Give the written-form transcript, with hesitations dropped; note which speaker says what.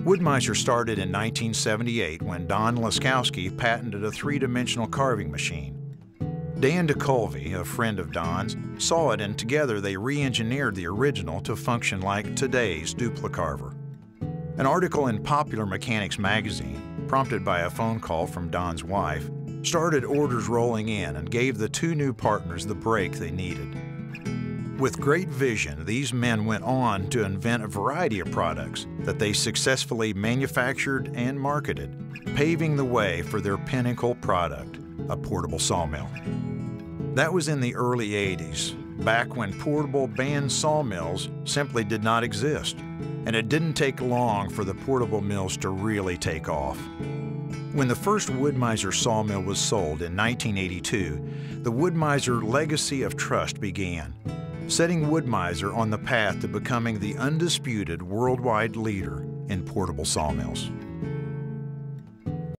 Speaker 1: Wood-Mizer started in 1978 when Don Laskowski patented a three-dimensional carving machine. Dan Tekulve, a friend of Don's, saw it, and together they re-engineered the original to function like today's duplicarver. An article in Popular Mechanics magazine, prompted by a phone call from Don's wife, started orders rolling in and gave the two new partners the break they needed. With great vision, these men went on to invent a variety of products that they successfully manufactured and marketed, paving the way for their pinnacle product, a portable sawmill. That was in the early 80s, back when portable band sawmills simply did not exist, and it didn't take long for the portable mills to really take off. When the first Wood-Mizer sawmill was sold in 1982, the Wood-Mizer legacy of trust began, setting Wood-Mizer on the path to becoming the undisputed worldwide leader in portable sawmills.